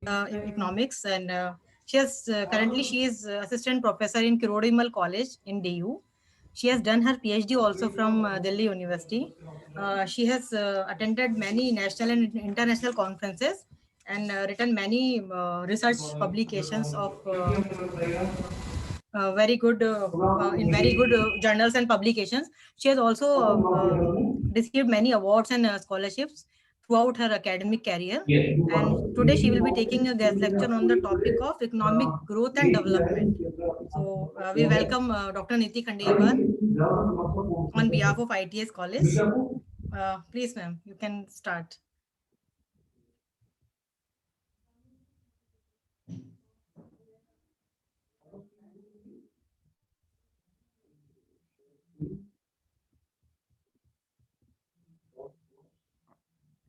economics, and she has currently she is assistant professor in Kirodimal College in DU. She has done her PhD also from Delhi University. She has attended many national and international conferences and written many research publications of very good in very good journals and publications. She has also received many awards and scholarships throughout her academic career. And today she will be taking a guest lecture on the topic of economic growth and development. So we welcome Dr. Niti Khandelwal on behalf of ITS College. Please, ma'am, you can start.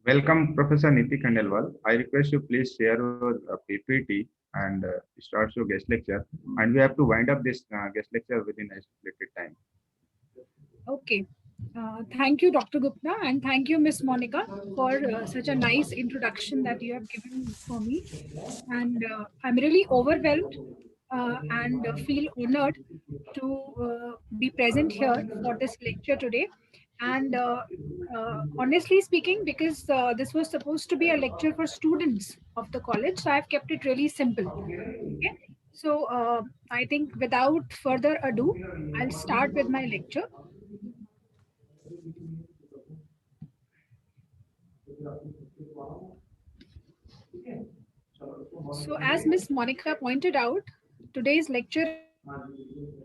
Welcome, Professor Niti Khandelwal. I request you please share your PPT and start your guest lecture. And we have to wind up this guest lecture within a stipulated time. Okay. Thank you, Dr. Gupta, and thank you, Miss Monica, for such a nice introduction that you have given for me. And I'm really overwhelmed and feel honored to be present here for this lecture today. And honestly speaking, because this was supposed to be a lecture for students of the college, so I've kept it really simple. Okay. So I think without further ado, I'll start with my lecture. So as Miss Monica pointed out, today's lecture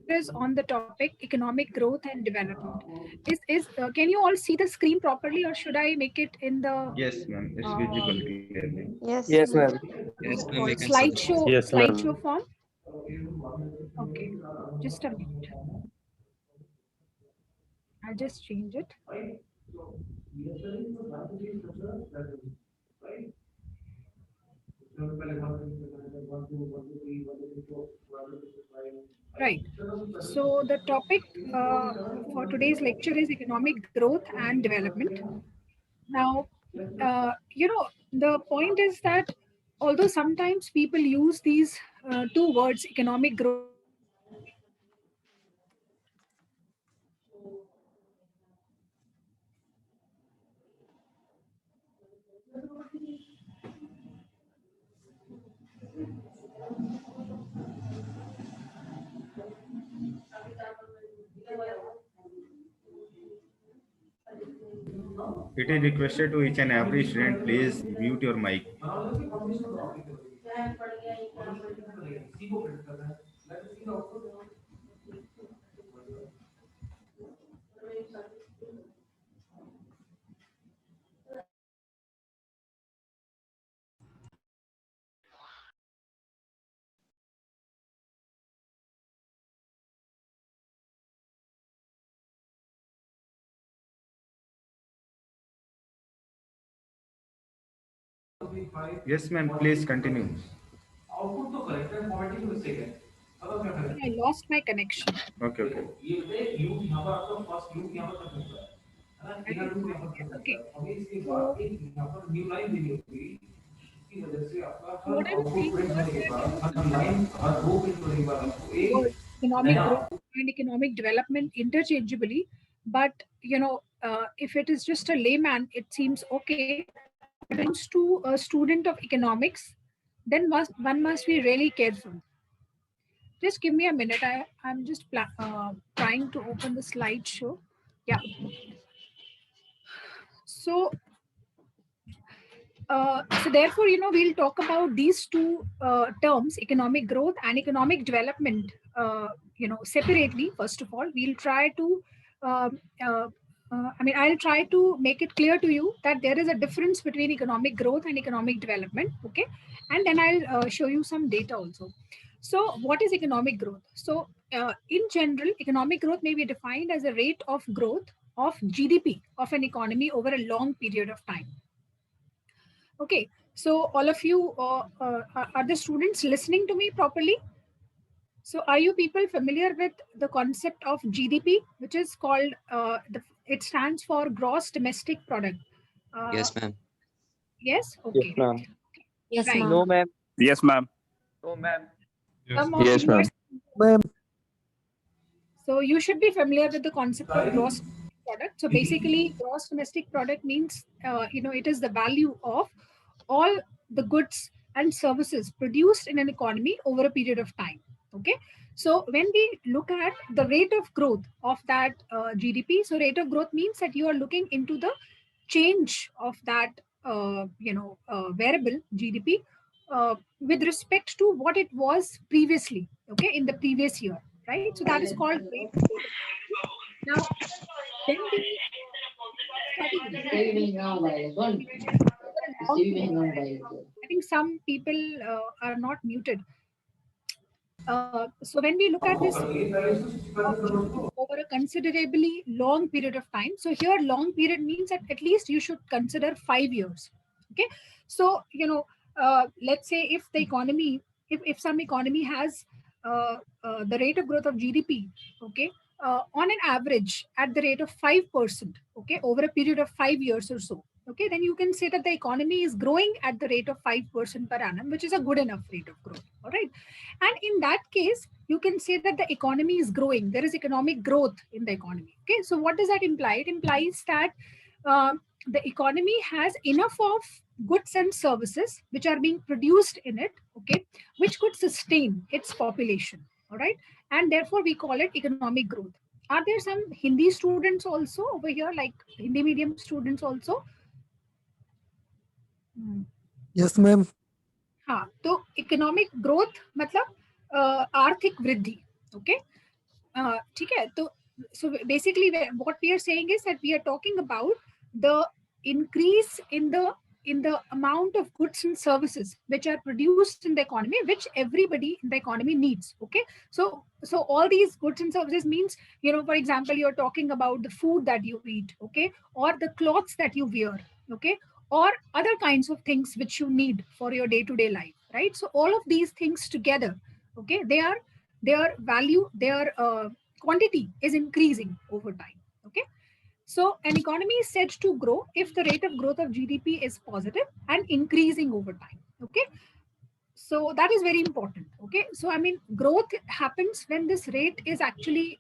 is on the topic economic growth and development. Can you all see the screen properly, or should I make it in the Yes, ma'am. It's visible clearly. Yes. Yes, ma'am. Yes, ma'am, we what, can see that. Yes, ma'am. slideshow form? Okay, just a minute. I'll just change it. Right. So the topic for today's lecture is economic growth and development. Now, the point is that although sometimes people use these two words, economic growth and development, It is requested to each and every student, please mute your mic. Yes, ma'am, please continue. I lost my connection. Okay, okay. I don't know. Okay. So what I was saying was that, sometimes words economic growth and economic development interchangeably, but if it is just a layman, it seems okay. But when it comes to a student of economics, then one must be really careful. Just give me a minute. I'm just trying to open the slideshow. Yeah. So so therefore, we'll talk about these two terms, economic growth and economic development, separately. First of all, we'll try to, um, uh, I'll try to make it clear to you that there is a difference between economic growth and economic development. Okay. And then I'll show you some data also. So what is economic growth? So in general, economic growth may be defined as a rate of growth of GDP of an economy over a long period of time. Okay, so all of you, are the students listening to me properly? So are you people familiar with the concept of GDP, which is called, it stands for Gross Domestic Product? Yes, ma'am. Yes? Yes, Okay. ma'am. Yes, Right. ma'am. No, ma'am. Yes, ma'am. Oh, ma'am. Some of Yes, you ma'am. are- So you should be familiar with the concept of gross domestic product. So basically, gross domestic product means, it is the value of all the goods and services produced in an economy over a period of time. Okay. So when we look at the rate of growth of that GDP, so rate of growth means that you are looking into the change of that, variable GDP with respect to what it was previously, okay, in the previous year, right? So that is called rate of growth. Now, when we study over a long period, I think some people are not muted. So when we look at this over a considerably long period of time, so here long period means that at least you should consider 5 years. Okay, so let's say if the economy, if some economy has the rate of growth of GDP, okay, on an average at the rate of 5%, okay, over a period of 5 years or so, okay, then you can say that the economy is growing at the rate of 5% per annum, which is a good enough rate of growth. All right. And in that case, you can say that the economy is growing. There is economic growth in the economy. Okay. So what does that imply? It implies that the economy has enough of goods and services which are being produced in it, okay, which could sustain its population. All right. And therefore, we call it economic growth. Are there some Hindi students also over here, like Hindi medium students also? Yes, ma'am. हाँ, तो economic growth मतलब आर्थिक वृद्धि, okay, ठीक है. तो so basically what we are saying is that we are talking about the increase in the amount of goods and services which are produced in the economy, which everybody in the economy needs. Okay, so all these goods and services means, for example, you're talking about the food that you eat, okay, or the clothes that you wear, okay, or other kinds of things which you need for your day-to-day life, right? So all of these things together, okay, their value, their quantity is increasing over time. Okay, so an economy is said to grow if the rate of growth of GDP is positive and increasing over time. Okay, so that is very important. Okay, so I mean, growth happens when this rate is actually,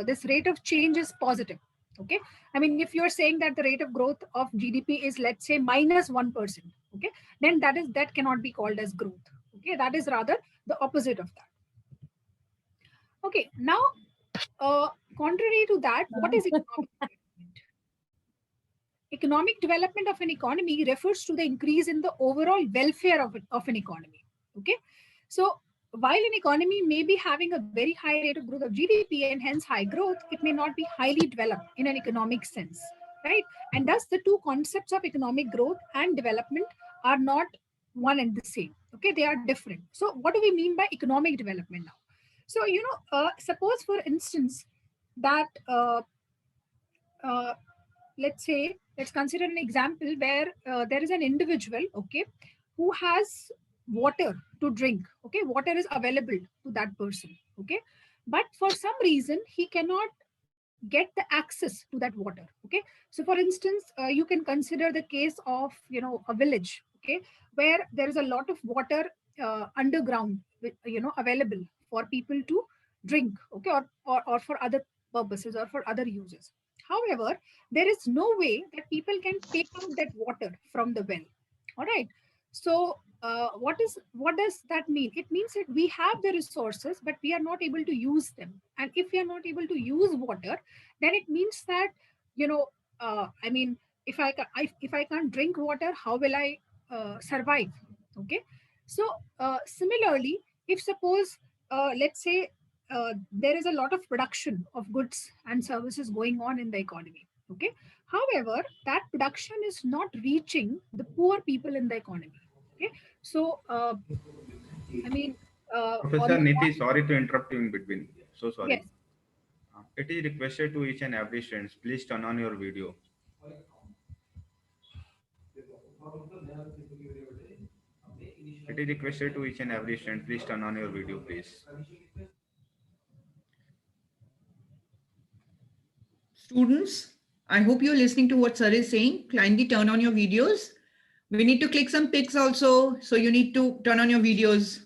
this rate of change is positive. Okay, I mean, if you're saying that the rate of growth of GDP is, let's say, -1%, okay, then that cannot be called as growth. Okay, that is rather the opposite of that. Okay, now, contrary to that, what is economic development? Economic development of an economy refers to the increase in the overall welfare of an economy. Okay, so while an economy may be having a very high rate of growth of GDP and hence high growth, it may not be highly developed in an economic sense, right? And thus the two concepts of economic growth and development are not one and the same. Okay, they are different. So what do we mean by economic development now? So, suppose, for instance, that let's consider an example where there is an individual, okay, who has water to drink. Okay, water is available to that person. Okay, but for some reason he cannot get the access to that water. Okay, so for instance, you can consider the case of, a village, okay, where there is a lot of water underground, available for people to drink, okay, or for other purposes or for other uses. However, there is no way that people can take out that water from the well. All right, so what does that mean? It means that we have the resources, but we are not able to use them. And if we are not able to use water, then it means that, I mean, if I can't drink water, how will I survive? Okay, so similarly, if suppose, let's say, there is a lot of production of goods and services going on in the economy. Okay, however, that production is not reaching the poor people in the economy. Okay, so I mean, Professor Niti, sorry to interrupt you in between. So sorry. Yes. It is requested to each and every student, please turn on your video. It is requested to each and every student, please turn on your video, please. Students, I hope you're listening to what sir is saying. Kindly turn on your videos. We need to click some pics also. So you need to turn on your videos.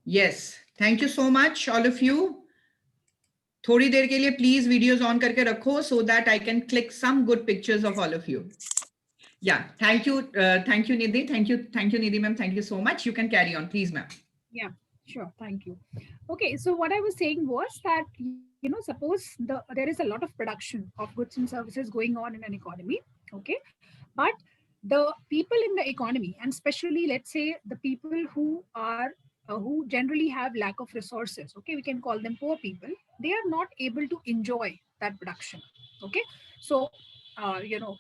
Yes, thank you so much, all of you. थोड़ी देर के लिए please videos on करके रखो so that I can click some good pictures of all of you. Yeah, thank you, Nidhi. Thank you, Nidhi ma'am. Thank you so much. You can carry on, please, ma'am. Yeah, sure. Thank you. Okay, so what I was saying was that, you know, suppose there is a lot of production of goods and services going on in an economy, okay, but the people in the economy, and especially let's say the people who are who generally have lack of resources, okay, we can call them poor people, they are not able to enjoy that production, okay. So you know,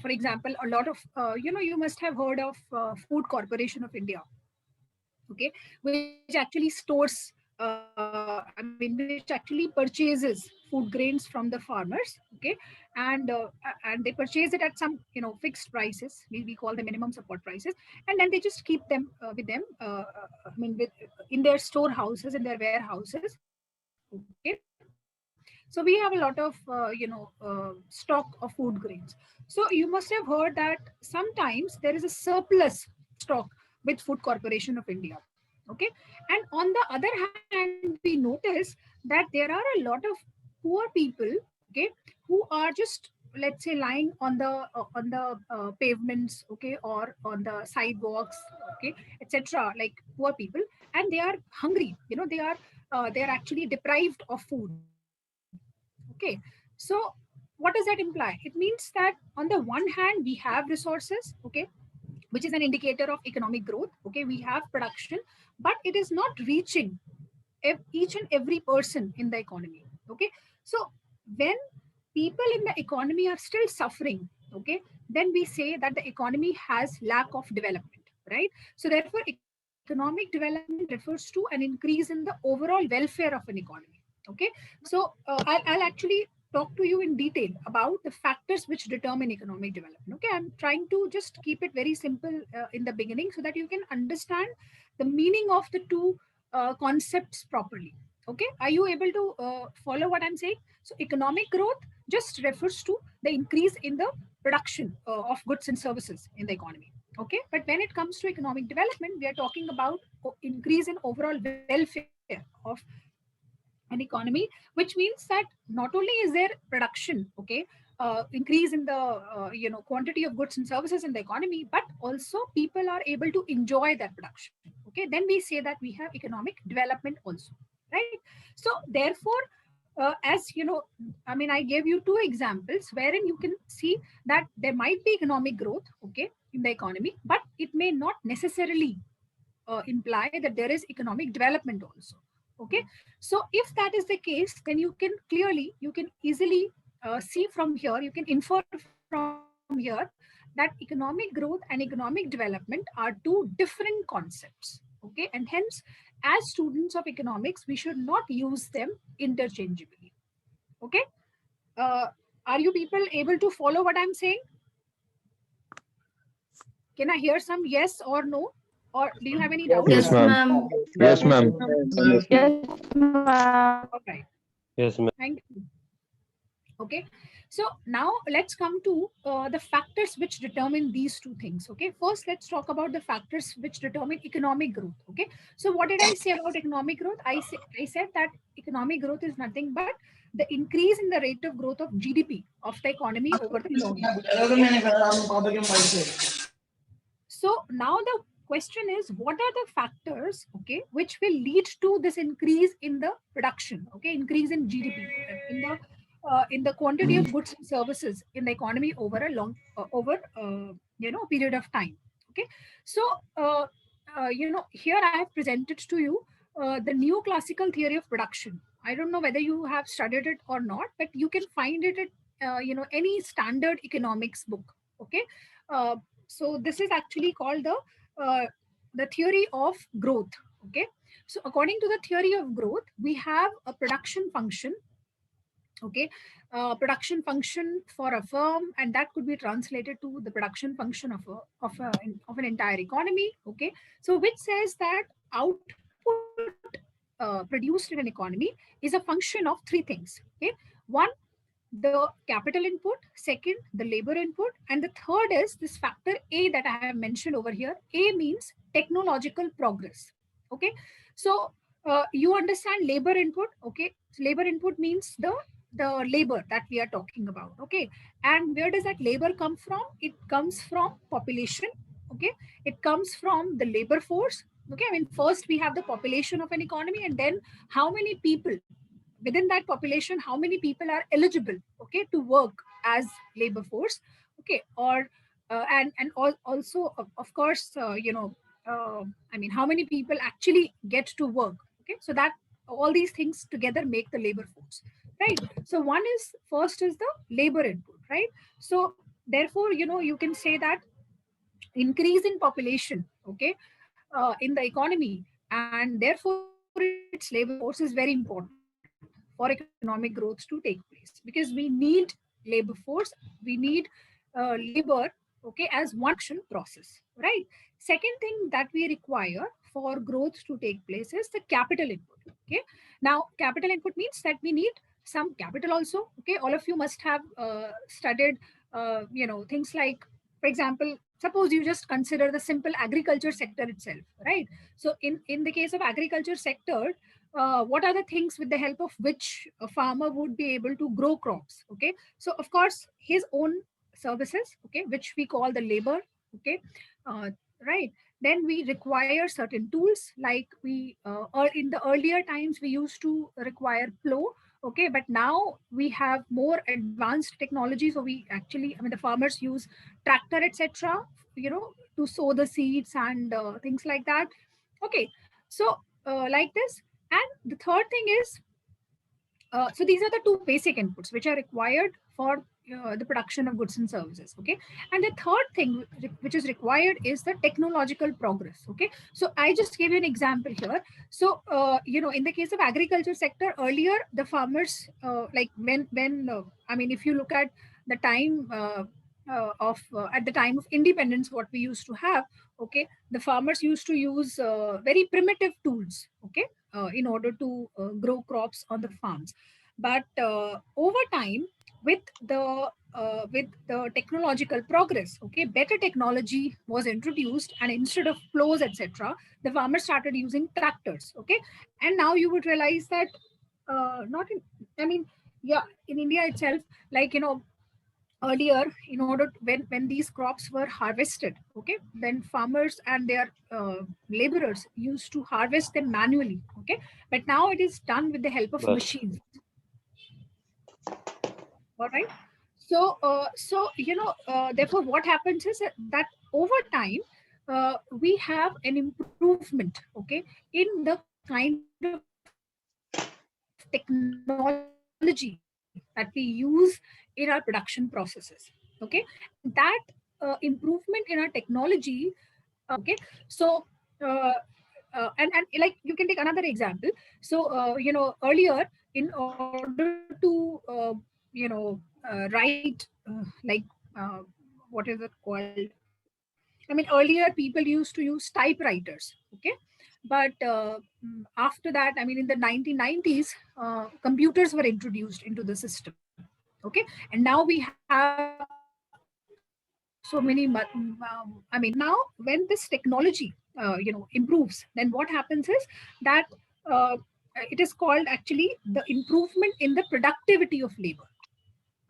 for example, a lot of you know, you must have heard of Food Corporation of India, okay, which actually stores I mean, which actually purchases food grains from the farmers, okay, and they purchase it at some, you know, fixed prices, we call the minimum support prices, and then they just keep them with them I mean with in their storehouses, in their warehouses, okay. So we have a lot of you know, stock of food grains. So you must have heard that sometimes there is a surplus stock with Food Corporation of India, okay. And on the other hand, we notice that there are a lot of poor people, okay, who are just, let's say, lying on the pavements, okay, or on the sidewalks, okay, etc., like poor people, and they are hungry, you know, they are actually deprived of food, okay. So what does that imply? It means that on the one hand we have resources, okay, which is an indicator of economic growth, okay, we have production, but it is not reaching each and every person in the economy, okay. So when people in the economy are still suffering, okay, then we say that the economy has lack of development, right? So therefore economic development refers to an increase in the overall welfare of an economy, okay. So I'll actually talk to you in detail about the factors which determine economic development, okay. I'm trying to just keep it very simple in the beginning so that you can understand the meaning of the two concepts properly, okay. Are you able to follow what I'm saying? So economic growth just refers to the increase in the production of goods and services in the economy, okay. But when it comes to economic development, we are talking about increase in overall welfare of an economy, which means that not only is there production, okay, increase in the quantity of goods and services in the economy, but also people are able to enjoy that production, okay. Then we say that we have economic development also, right? So therefore as you know, I mean, I gave you two examples wherein you can see that there might be economic growth, okay, in the economy, but it may not necessarily imply that there is economic development also, okay. So if that is the case, then you can easily see from here, you can infer from here that economic growth and economic development are two different concepts, okay. And hence, as students of economics, we should not use them interchangeably, okay. uh, are you people able to follow what I'm saying? Can I hear some yes or no? Or do you have any doubts? Yes, ma'am. Yes, ma'am. Yes, ma'am. All right. Yes, ma'am. Thank you. Okay. So now let's come to the factors which determine these two things. Okay. First, let's talk about the factors which determine economic growth. Okay. So what did I say about economic growth? I said that economic growth is nothing but the increase in the rate of growth of GDP of the economy over the long run. So now the question is, what are the factors, okay, which will lead to this increase in the production, okay, increase in GDP, in the quantity of goods and services in the economy over a long period of time, okay. So here I have presented to you the new classical theory of production. I don't know whether you have studied it or not, but you can find it at any standard economics book, okay. So this is actually called the theory of growth, Okay, so according to the theory of growth, we have a production function. Okay, production function for a firm, and that could be translated to the production function of an entire economy. Okay, so which says that output produced in an economy is a function of three things. Okay, one, the capital input, second, the labor input, and the third is this factor A that I have mentioned over here. A means technological progress. Okay, so you understand labor input. Okay, so labor input means the labor that we are talking about. Okay, and where does that labor come from? It comes from population. Okay, it comes from the labor force. Okay, I mean, first we have the population of an economy, and then how many people within that population, how many people are eligible, okay, to work as labor force. Okay, or also of course, I mean, how many people actually get to work. Okay, so that all these things together make the labor force, right? So one is, first is the labor input, right? So therefore, you can say that increase in population, okay, in the economy, and therefore its labor force is very important for economic growth to take place, because we need labor force, we need labor, okay, as one action process, right? Second thing that we require for growth to take place is the capital input. Okay, now capital input means that we need some capital also. Okay, all of you must have studied things like, for example, suppose you just consider the simple agriculture sector itself, right? So in the case of agriculture sector, what are the things with the help of which a farmer would be able to grow crops? Okay, so of course his own services, okay, which we call the labor. Okay, uh, right. Then we require certain tools, like or in the earlier times we used to require plow. Okay, but now we have more advanced technology, so we actually, I mean, the farmers use tractor, etc., to sow the seeds and things like that. Okay, so like this. And the third thing is, so these are the two basic inputs which are required for the production of goods and services. Okay, and the third thing which is required is the technological progress. Okay, so I just gave you an example here. So in the case of agriculture sector, earlier the farmers, like when I mean, if you look at the time at the time of independence, what we used to have, okay, the farmers used to use very primitive tools, okay, in order to grow crops on the farms. But over time, with the technological progress, okay, better technology was introduced, and instead of plows, etc., the farmers started using tractors. Okay, and now you would realize that not in, I mean, yeah, in India itself, like, earlier, in order to, when these crops were harvested, okay, then farmers and their laborers used to harvest them manually. Okay, but now it is done with the help of Yes. machines. All right, so therefore what happens is that over time we have an improvement, okay, in the kind of technology that we use in our production processes. Okay, that improvement in our technology, okay, so and like, you can take another example. So earlier, in order to write, like, what is it called, I mean, earlier people used to use typewriters. Okay, but after that, I mean, in the 1990s, computers were introduced into the system. Okay, and now we have so many I mean, now when this technology improves, then what happens is that uh, it is called actually the improvement in the productivity of labor.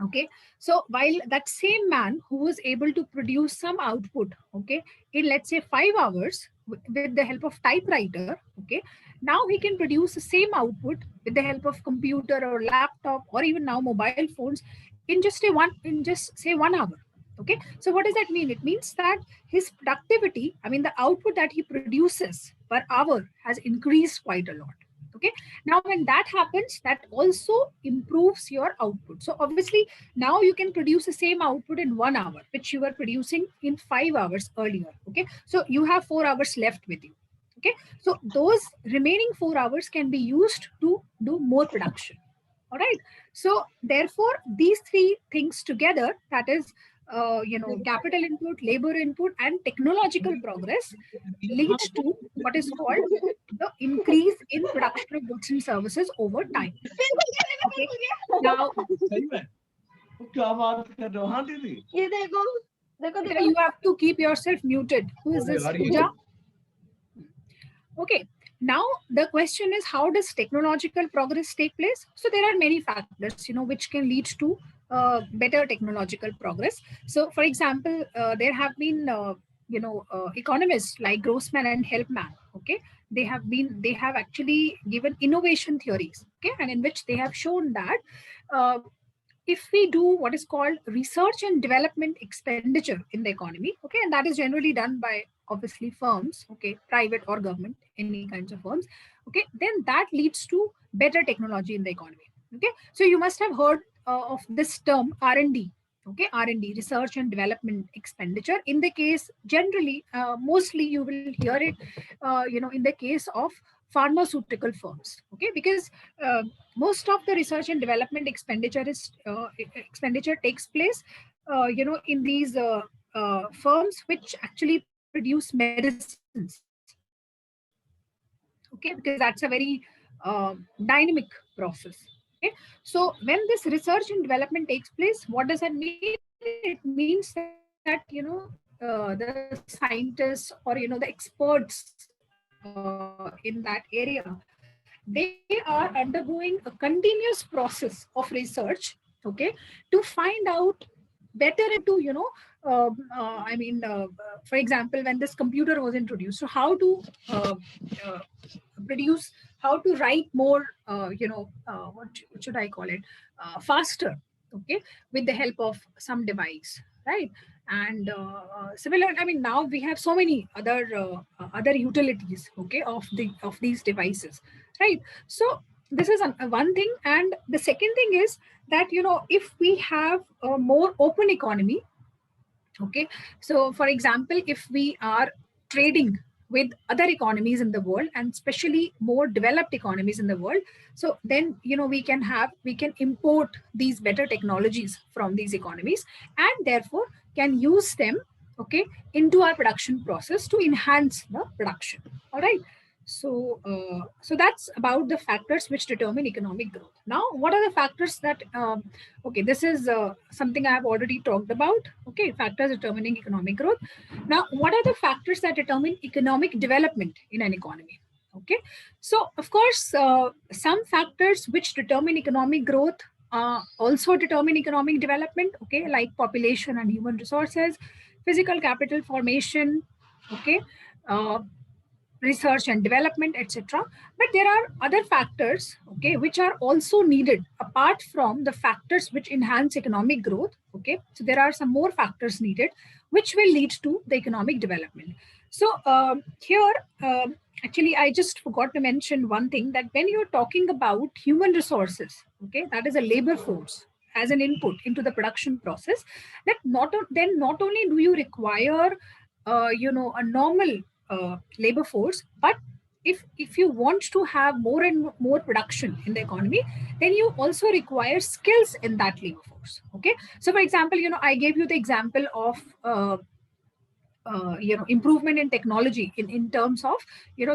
Okay, so while that same man who was able to produce some output, okay, in, let's say, 5 hours with the help of typewriter, okay, now he can produce the same output with the help of computer or laptop or even now mobile phones in just say 1 hour. Okay, so what does that mean? It means that his productivity, I mean, the output that he produces per hour has increased quite a lot. Okay, now when that happens, that also improves your output. So obviously now you can produce the same output in 1 hour, which you were producing in 5 hours earlier. Okay, so you have 4 hours left with you. Okay, so those remaining 4 hours can be used to do more production. All right, so therefore these 3 things together, that is capital input, labor input, and technological progress, leads to what is called the increase in production of goods and services over time. Okay, now ये देखो देखो Pooja, you have to keep yourself muted. Who is this, Pooja? Okay, now the question is, how does technological progress take place? So there are many factors, which can lead to better technological progress. So for example, there have been economists like Grossman and Helpman. Okay, they have actually given innovation theories, okay, and in which they have shown that if we do what is called research and development expenditure in the economy, okay, and that is generally done by obviously firms, okay, private or government, any kinds of firms, okay, then that leads to better technology in the economy. Okay, so you must have heard of this term R&D. Okay, R&D, research and development expenditure. In the case, generally, mostly you will hear it, in the case of pharmaceutical firms. Okay, because most of the research and development expenditure takes place, in these firms which actually produce medicines. Okay, because that's a very dynamic process. Okay, so when this research and development takes place, what does that mean? It means that the scientists, or the experts in that area, they are undergoing a continuous process of research, okay, to find out better into for example, when this computer was introduced, so how to produce, how to write more, what should I call it, faster, okay, with the help of some device, right? And similar, I mean, now we have so many other utilities, okay, of these devices, right? So this is one thing. And the second thing is that, if we have a more open economy, okay, so for example, if we are trading with other economies in the world, and especially more developed economies in the world, so then we can import these better technologies from these economies, and therefore can use them, okay, into our production process to enhance the production. All right, so so that's about the factors which determine economic growth. Now, what are the factors that okay, this is something I have already talked about. Okay, factors determining economic growth. Now, what are the factors that determine economic development in an economy? Okay, so of course, some factors which determine economic growth also determine economic development. Okay, like population and human resources, physical capital formation, okay, research and development, etc. But there are other factors, okay, which are also needed apart from the factors which enhance economic growth. Okay, so there are some more factors needed which will lead to the economic development. So here, actually, I just forgot to mention one thing, that when you're talking about human resources, okay, that is a labor force as an input into the production process, that not only do you require a normal labor force, but if you want to have more and more production in the economy, then you also require skills in that labor force. Okay, so for example, I gave you the example of improvement in technology in terms of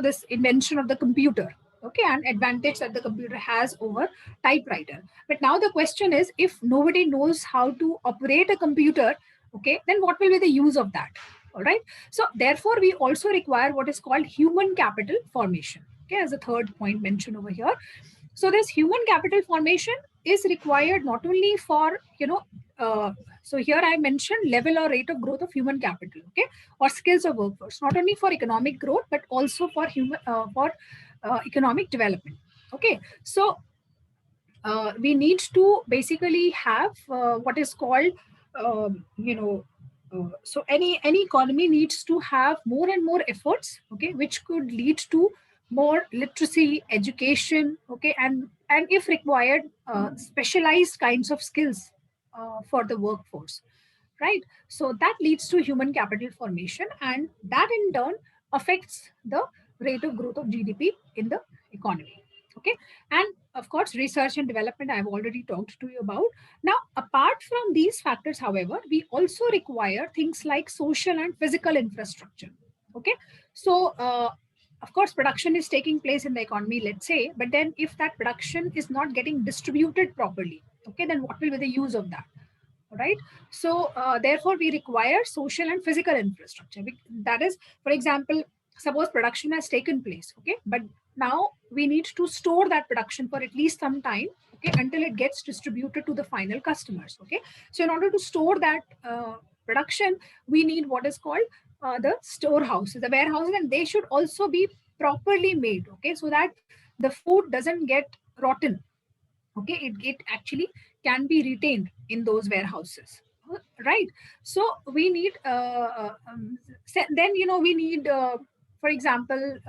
this invention of the computer, okay, and advantage that the computer has over typewriter. But now the question is, if nobody knows how to operate a computer, okay, then what will be the use of that? All right, so therefore we also require what is called human capital formation, okay, as a third point mentioned over here. So this human capital formation is required not only for so here I mentioned level or rate of growth of human capital, okay, or skills of workforce, not only for economic growth but also for economic development. Okay, so we need to basically have what is called so any economy needs to have more and more efforts, okay, which could lead to more literacy, education, okay, and if required, specialized kinds of skills for the workforce, right? So that leads to human capital formation, and that in turn affects the rate of growth of GDP in the economy. Okay, and of course, research and development I've already talked to you about. Now, apart from these factors, however, we also require things like social and physical infrastructure. Okay, so of course, production is taking place in the economy, let's say, but then if that production is not getting distributed properly, okay, then what will be the use of that? Right. So therefore we require social and physical infrastructure. That is, for example, suppose production has taken place, okay, but now we need to store that production for at least some time, okay, until it gets distributed to the final customers. Okay, so in order to store that production, we need what is called the storehouses, the warehouses, and they should also be properly made, okay, so that the food doesn't get rotten. Okay, it actually can be retained in those warehouses, right? So we need then we need for example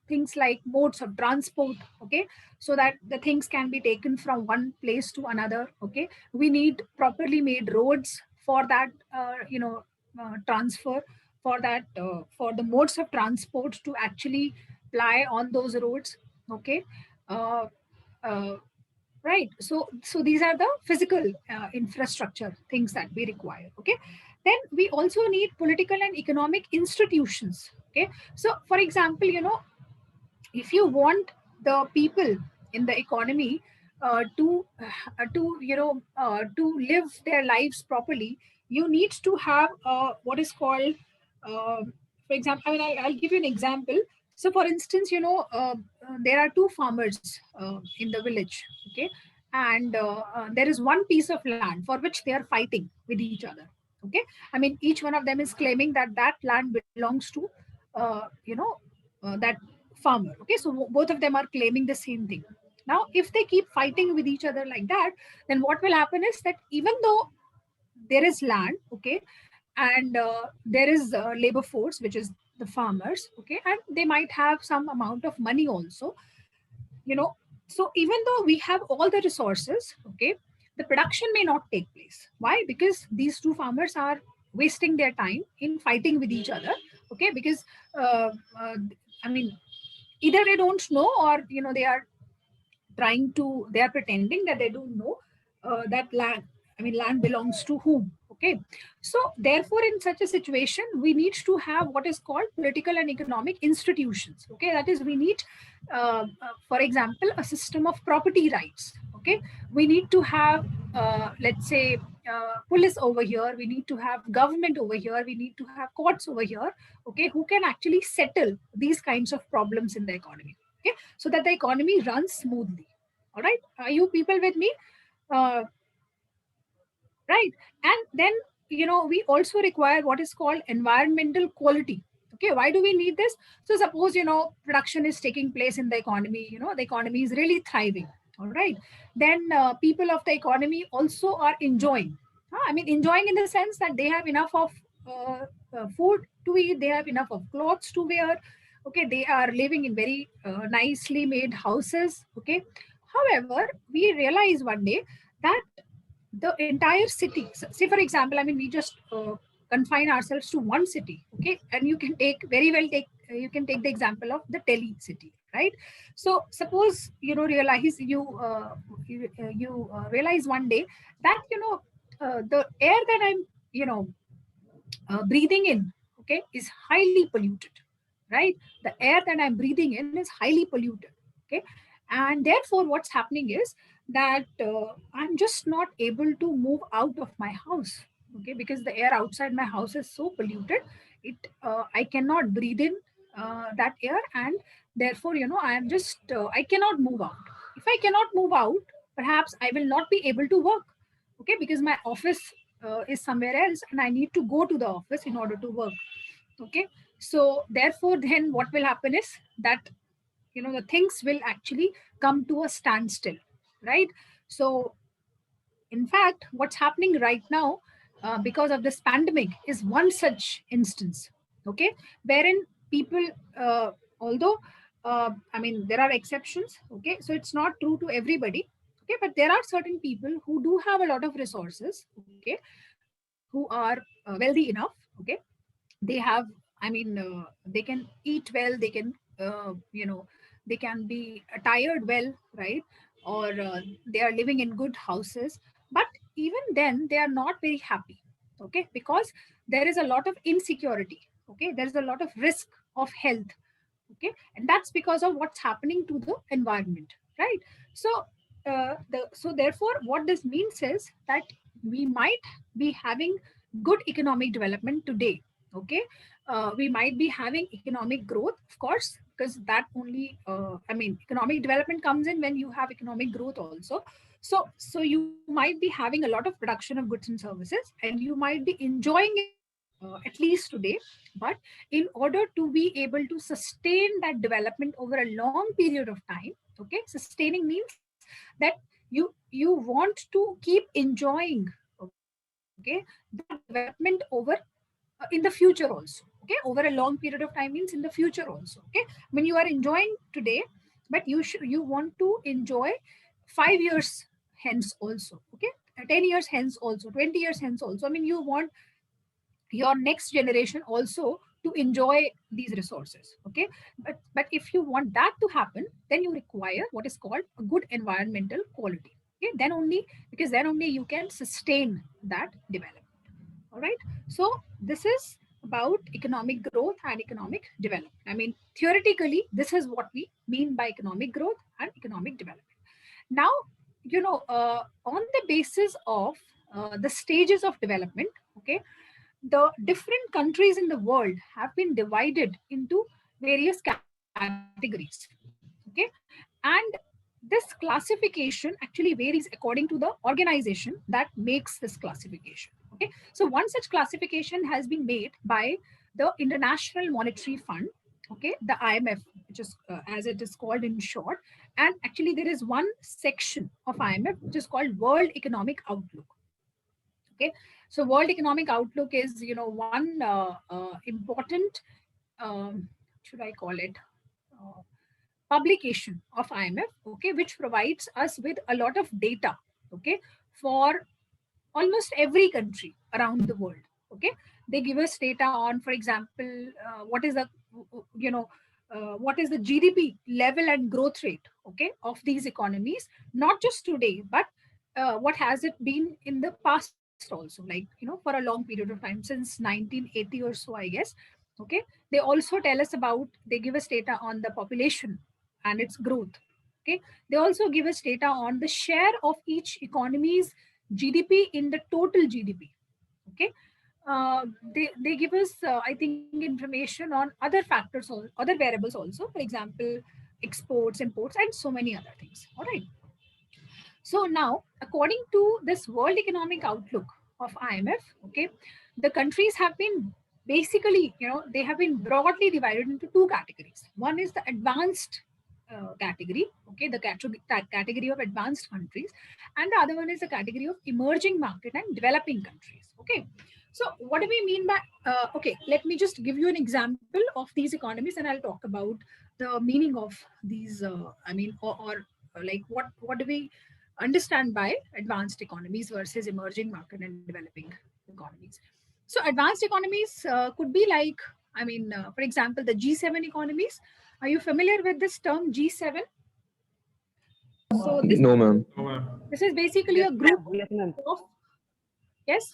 things like modes of transport, okay, so that the things can be taken from one place to another. Okay, we need properly made roads for that transfer, for that for the modes of transport to actually ply on those roads. Okay, uh, uh, right, so these are the physical infrastructure things that we require. Okay, then we also need political and economic institutions. Okay, so for example, if you want the people in the economy to live their lives properly, you need to have what is called uh, for example, I mean, I'll give you an example. So for instance, there are two farmers in the village. Okay, and there is one piece of land for which they are fighting with each other. Okay, I mean, each one of them is claiming that that land belongs to that farmer. Okay, so both of them are claiming the same thing. Now if they keep fighting with each other like that, then what will happen is that even though there is land, okay, and there is labor force, which is the farmers, okay, and they might have some amount of money also, you know so even though we have all the resources, okay, the production may not take place. Why? Because these two farmers are wasting their time in fighting with each other. Okay, because uh, uh, I mean, either they don't know, or they are they are pretending that they don't know that land belongs to whom. Okay, so therefore in such a situation we need to have what is called political and economic institutions. Okay, that is, we need for example, a system of property rights. Okay, we need to have let's say police over here, we need to have government over here, we need to have courts over here, okay, who can actually settle these kinds of problems in the economy. Okay, so that the economy runs smoothly. All right, are you people with me? uh, right, and then we also require what is called environmental quality. Okay, why do we need this? So suppose production is taking place in the economy, the economy is really thriving. All right, then people of the economy also are enjoying. I mean, enjoying in the sense that they have enough of food to eat, they have enough of clothes to wear. Okay, they are living in very nicely made houses. Okay, however, we realize one day that the entire city, say for example, I mean, we just confine ourselves to one city. Okay, and you can take very well take you can take the example of the Delhi city, right? So suppose realize you realize one day that the air that I'm breathing in, okay, is highly polluted. Right, the air that I'm breathing in is highly polluted. Okay, and therefore what's happening is that I'm just not able to move out of my house. Okay, because the air outside my house is so polluted, I cannot breathe in that air, and therefore I am just I cannot move out. If I cannot move out, perhaps I will not be able to work. Okay, because my office is somewhere else, and I need to go to the office in order to work. Okay, so therefore then what will happen is that the things will actually come to a standstill. Right, so in fact what's happening right now because of this pandemic is one such instance. Okay, wherein people although I mean, there are exceptions. Okay, so it's not true to everybody. Okay, but there are certain people who do have a lot of resources. Okay, who are wealthy enough. Okay, they have, I mean, they can eat well, they can they can be attired well, right? Or they are living in good houses, but even then they are not very happy, okay, because there is a lot of insecurity, okay, there is a lot of risk of health, okay, and that's because of what's happening to the environment, right? So therefore what this means is that we might be having good economic development today, okay. We might be having economic growth, of course, because that only economic development comes in when you have economic growth also. So you might be having a lot of production of goods and services, and you might be enjoying it at least today. But in order to be able to sustain that development over a long period of time, okay, sustaining means that you want to keep enjoying, okay, that development over in the future also, okay, over a long period of time means in the future also, okay. When you are enjoying today, but you want to enjoy 5 years hence also, okay, 10 years hence also, 20 years hence also. I mean, you want your next generation also to enjoy these resources, okay. But if you want that to happen, then you require what is called a good environmental quality, okay. Then only, because then only you can sustain that development. All right. So this is about economic growth and economic development. I mean, theoretically, this is what we mean by economic growth and economic development. Now, on the basis of the stages of development, okay, the different countries in the world have been divided into various categories, okay. And this classification actually varies according to the organization that makes this classification, okay. So one such classification has been made by the International Monetary Fund, okay, the IMF, which is as it is called in short. And actually there is one section of IMF which is called World Economic Outlook, okay. So World Economic Outlook is one important, should I call it, uh, publication of IMF, okay, which provides us with a lot of data, okay, for almost every country around the world, okay. They give us data on, for example, what is the what is the GDP level and growth rate, okay, of these economies, not just today, but what has it been in the past also, like for a long period of time since 1980 or so, I guess, okay. They also tell us about, they give us data on the population and its growth, okay. They also give us data on the share of each economy's GDP in the total GDP, okay. They give us I think information on other factors or other variables also, for example exports, imports, and so many other things. All right. So now, according to this World Economic Outlook of IMF, okay, the countries have been basically, they have been broadly divided into two categories. One is the advanced category, okay, the category of advanced countries, and the other one is the category of emerging market and developing countries, okay. So what do we mean by, okay, let me just give you an example of these economies and I'll talk about the meaning of these, or like what do we understand by advanced economies versus emerging market and developing economies. So advanced economies could be like, for example, the G7 economies. Are you familiar with this term G7? So No, ma'am. this is basically a group of, yes,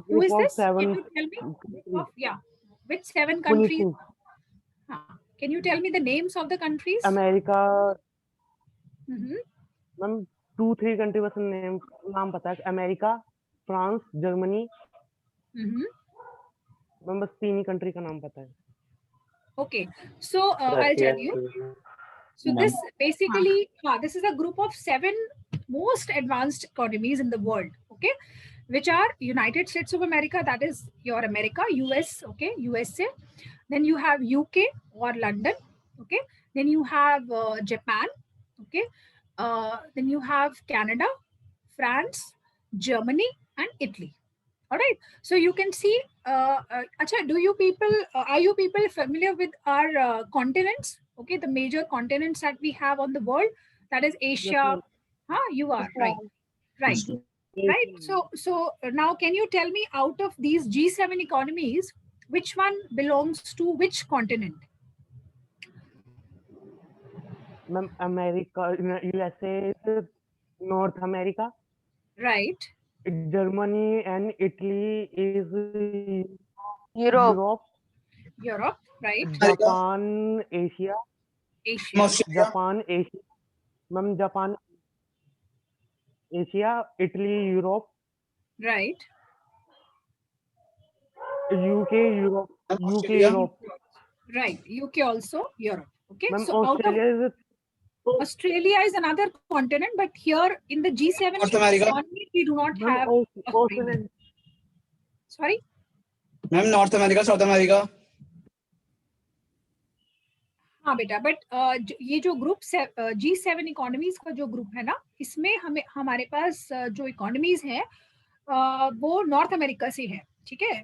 who is this? Can you tell me? Yeah, which 7 countries? Can you tell me the names of the countries? America. Mm-hmm. 2-3 country बस नाम पता है, America, France, Germany, ma'am बस 3 ही country का नाम पता है. Okay, so I'll tell you. So this basically, this is a group of 7 most advanced economies in the world, okay, which are United States of America, that is your America, US, okay, USA. Then you have UK or London, okay. Then you have Japan, okay. Then you have Canada, France, Germany, and Italy. All right. So you can see, Acha, do you people, are you people familiar with our continents? Okay, the major continents that we have on the world, that is Asia. Yes, you are, right. Right. Right. So now can you tell me, out of these G7 economies, which one belongs to which continent? Ma'am, America, USA is North America. Right. Germany and Italy is Europe. Europe. Europe. Right. Japan, Asia. Asia. Japan, Asia. Ma'am, Japan, Asia, Italy, Europe. Right. UK, Europe. UK, Europe. Right. UK also Europe. Okay. Ma'am, So out of Australia is Australia is another continent, but here in the G7 economy, we do not have. Australia. Sorry. Ma'am north America south America हाँ बेटा, but ये जो group G7 economies का जो group है ना, इसमें हमारे पास जो इकोनॉमीज हैं वो नॉर्थ अमेरिका से है, ठीक है।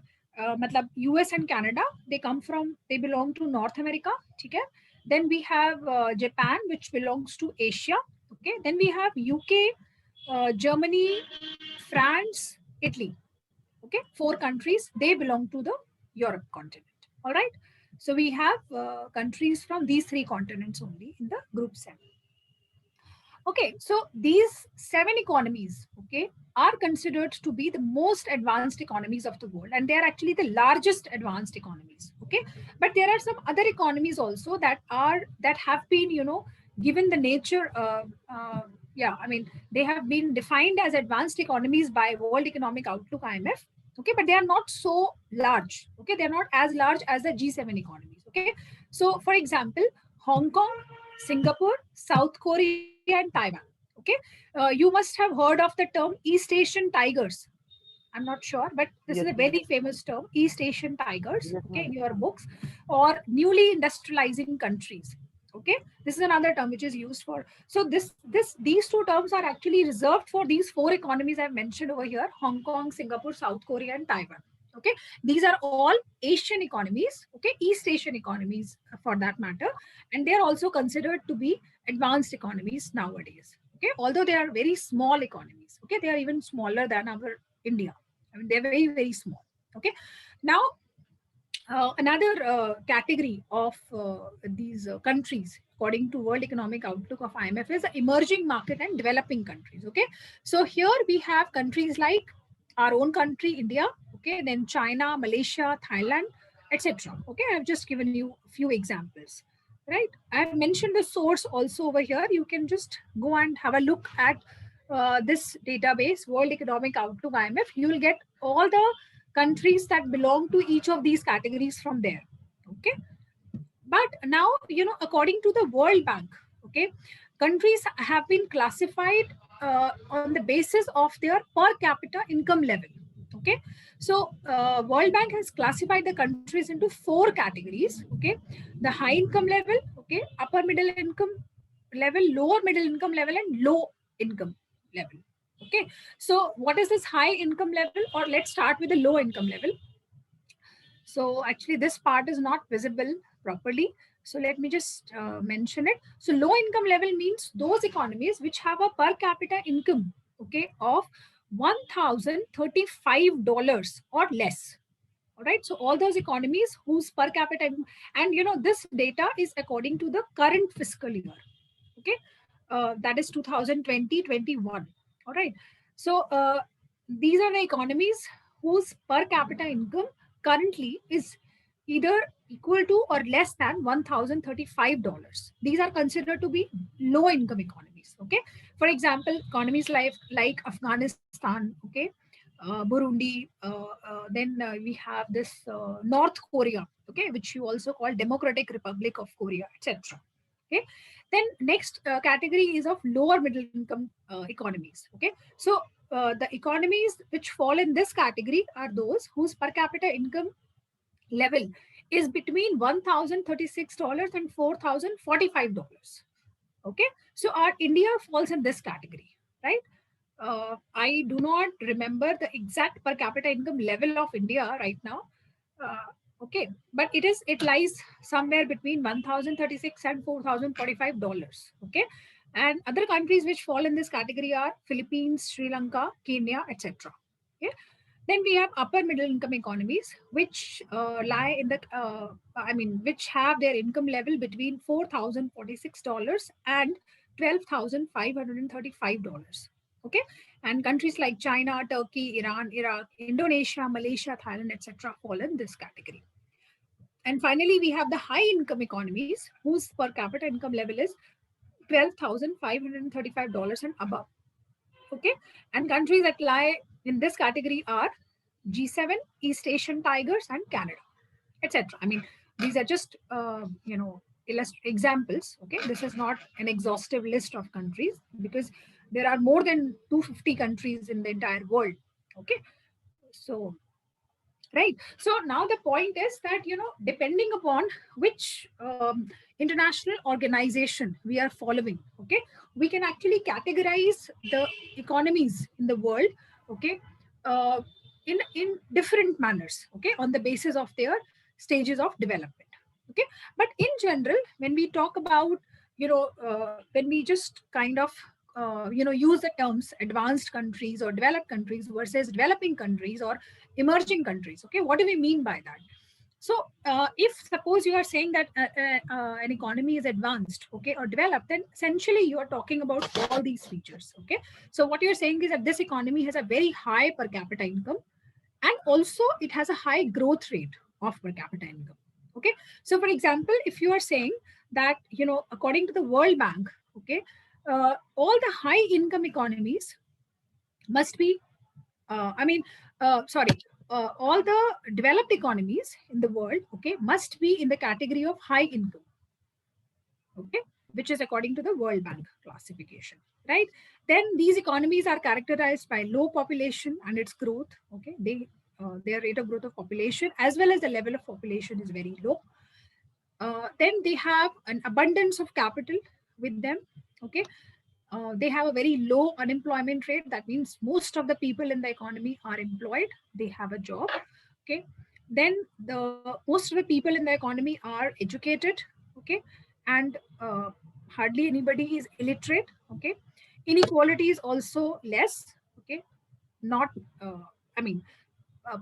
मतलब US and Canada, they belong to North America, ठीक है। Then we have Japan which belongs to Asia, okay. Then we have UK, Germany, France, Italy, okay, 4 countries, they belong to the Europe continent. All right, so we have countries from these 3 continents only in the group 7. Okay, so these 7 economies, okay, are considered to be the most advanced economies of the world, and they are actually the largest advanced economies, okay. But there are some other economies also that have been, you know, given the nature yeah, I mean, they have been defined as advanced economies by World Economic Outlook, IMF, okay, but they are not so large, okay. They are not as large as the G7 economies, okay. So for example, Hong Kong, Singapore, South Korea and Taiwan, okay. You must have heard of the term East Asian Tigers. I'm not sure, but this Yes, is a very famous term, East Asian Tigers, Yes, okay, ma'am. in your books, or newly industrializing countries, okay. This is another term which is used for. So these 2 terms are actually reserved for these 4 economies I've mentioned over here: Hong Kong, Singapore, South Korea and Taiwan, okay. These are all Asian economies, okay, East Asian economies for that matter, and they are also considered to be advanced economies nowadays, okay, although they are very small economies, okay. They are even smaller than our India. I mean, they're very, very small, okay. Now another category of these countries, according to World Economic Outlook of IMF, is emerging market and developing countries, okay. So here we have countries like our own country, India, okay, then China, Malaysia, Thailand, etc. Okay, I've just given you a few examples, right? I've mentioned the source also over here. You can just go and have a look at this database, World Economic Outlook, IMF. You will get all the countries that belong to each of these categories from there, okay. But now, you know, according to the World Bank, okay, countries have been classified on the basis of their per capita income level, okay. So World Bank has classified the countries into 4 categories, okay. The high income level, okay, upper middle income level, lower middle income level and low income level, okay. So what is this high income level? Or let's start with the low income level. So actually this part is not visible properly, so let me just mention it. So low income level means those economies which have a per capita income, okay, of $1,035 or less. All right, so all those economies whose per capita, and you know, this data is according to the current fiscal year, okay, that is 2020-21. All right, so these are the economies whose per capita income currently is either equal to or less than $1,035. These are considered to be low income economies, okay. For example, economies like Afghanistan, okay, Burundi, then we have this North Korea, okay, which you also call Democratic Republic of Korea, etc. Okay, then next category is of lower middle income economies, okay. So the economies which fall in this category are those whose per capita income level is between $1,036 and $4,045, okay. So our India falls in this category, right? I do not remember the exact per capita income level of India right now, okay, but it lies somewhere between $1,036 and $4,045, okay. And other countries which fall in this category are Philippines, Sri Lanka, Kenya, etc. Okay. Then we have upper middle income economies, which lie in the, which have their income level between $4,046 and $12,535. Okay, and countries like China, Turkey, Iran, Iraq, Indonesia, Malaysia, Thailand, etc. fall in this category. And finally, we have the high income economies whose per capita income level is $12,535 and above. Okay, and countries that lie in this category are G7, East Asian tigers, and Canada, etc. I mean, these are just examples. Okay, this is not an exhaustive list of countries because there are more than 250 countries in the entire world. Okay, so right. So now the point is that, depending upon which international organization we are following, okay, we can actually categorize the economies in the world, okay, in different manners, okay, on the basis of their stages of development. Okay, but in general, when we talk about, when we just kind of use the terms advanced countries or developed countries versus developing countries or emerging countries. Okay, what do we mean by that? So if suppose you are saying that an economy is advanced, okay, or developed, then essentially you are talking about all these features. Okay, so what you're saying is that this economy has a very high per capita income, and also it has a high growth rate of per capita income. Okay, so for example, if you are saying that, according to the World Bank, okay, all the high income economies must be, all the developed economies in the world, okay, must be in the category of high income, okay, which is according to the World Bank classification, right? Then these economies are characterized by low population and its growth, okay, their rate of growth of population as well as the level of population is very low. Then they have an abundance of capital with them, okay. They have a very low unemployment rate. That means most of the people in the economy are employed. They have a job. Okay. Then most of the people in the economy are educated. Okay. And hardly anybody is illiterate. Okay. Inequality is also less. Okay. Not,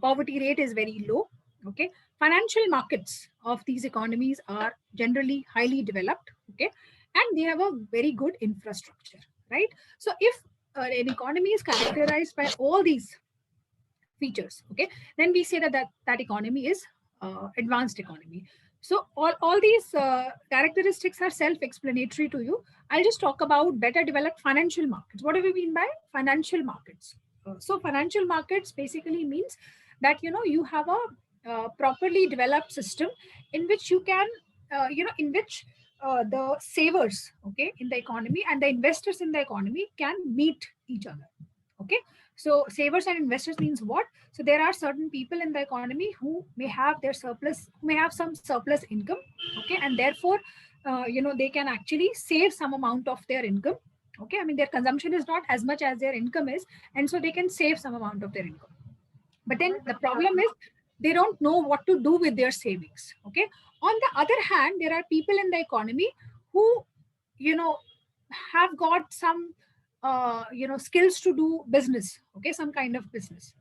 poverty rate is very low. Okay. Financial markets of these economies are generally highly developed. Okay. And they have a very good infrastructure, right? So if an economy is characterized by all these features, okay, then we say that economy is advanced economy. So all these characteristics are self-explanatory to you. I'll just talk about better developed financial markets. What do we mean by financial markets? So financial markets basically means that, you have a properly developed system in which you can, in which the savers, okay, in the economy and the investors in the economy can meet each other. Okay, so savers and investors means what? So there are certain people in the economy who may have their surplus, who may have some surplus income, okay, and therefore, they can actually save some amount of their income. Okay, I mean, their consumption is not as much as their income is, and so they can save some amount of their income. But then the problem is they don't know what to do with their savings. Okay. On the other hand, there are people in the economy who, have got some, skills to do business. Okay. Some kind of business.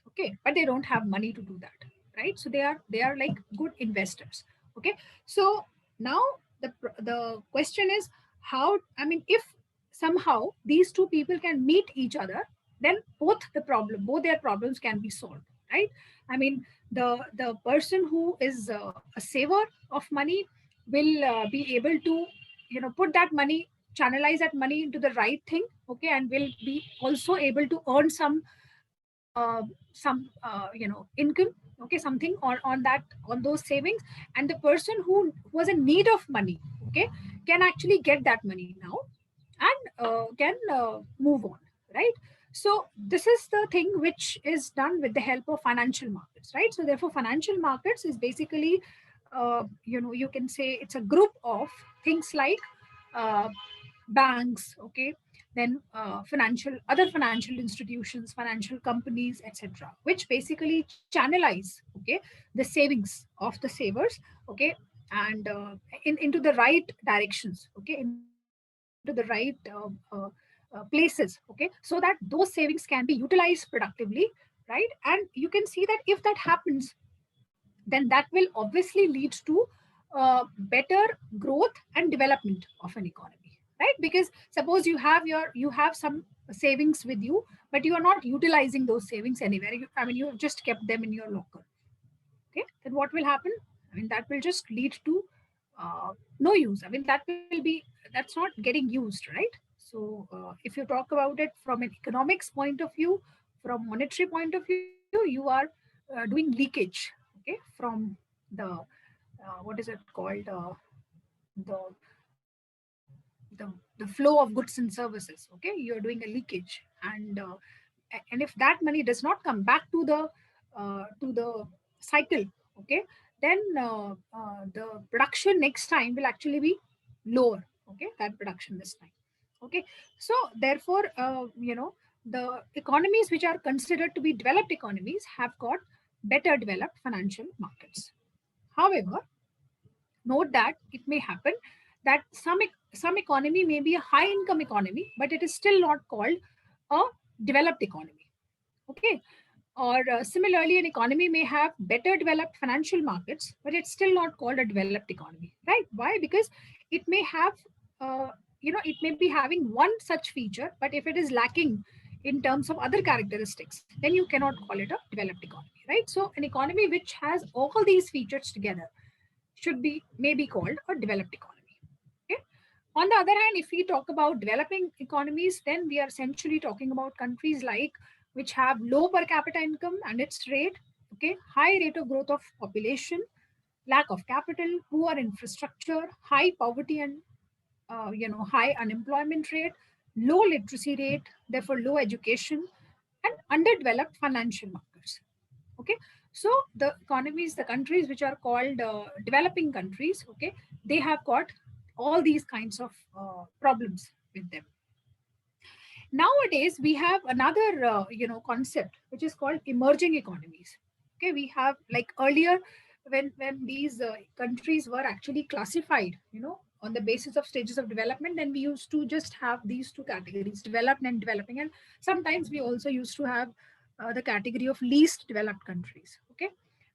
Okay. But they don't have money to do that. Right. So they are like good investors. Okay. So now the question is how, if somehow these two people can meet each other, then both their problems can be solved, right? I mean, the person who is a saver of money will be able to, put that money, channelize that money into the right thing, okay, and will be also able to earn some income, okay, something on those savings, and the person who was in need of money, okay, can actually get that money now and can move on, right? So this is the thing which is done with the help of financial markets, right? So therefore, financial markets is basically, you can say it's a group of things like banks, okay, then other financial institutions, financial companies, etc., which basically channelize, okay, the savings of the savers, okay, and into the right directions, okay, into the right places, okay, so that those savings can be utilized productively, right? And you can see that if that happens, then that will obviously lead to better growth and development of an economy, right? Because suppose you have some savings with you, but you are not utilizing those savings anywhere. I mean, you have just kept them in your locker. Okay, then what will happen? I mean, that will just lead to no use. I mean, that's not getting used, right? So if you talk about it from an economics point of view, from monetary point of view, you are doing leakage, okay, from the what is it called, the the flow of goods and services. Okay, you're doing a leakage, and if that money does not come back to the cycle, okay, then the production next time will actually be lower, okay, that production this time. Okay, so therefore the economies which are considered to be developed economies have got better developed financial markets. However, note that it may happen that some economy may be a high income economy, but it is still not called a developed economy. Okay, or similarly, an economy may have better developed financial markets, but it's still not called a developed economy, right? Why? Because it may have it may be having one such feature, but if it is lacking in terms of other characteristics, then you cannot call it a developed economy, right? So an economy which has all these features together may be called a developed economy. Okay. On the other hand, if we talk about developing economies, then we are essentially talking about countries like which have low per capita income and its rate, okay, high rate of growth of population, lack of capital, poor infrastructure, high poverty and high unemployment rate, low literacy rate, therefore low education, and underdeveloped financial markets. Okay, so the economies, the countries which are called developing countries, okay, they have got all these kinds of problems with them. Nowadays we have another concept which is called emerging economies. Okay, we have, like earlier, when these countries were actually classified on the basis of stages of development, then we used to just have these two categories, developed and developing, and sometimes we also used to have the category of least developed countries. Okay,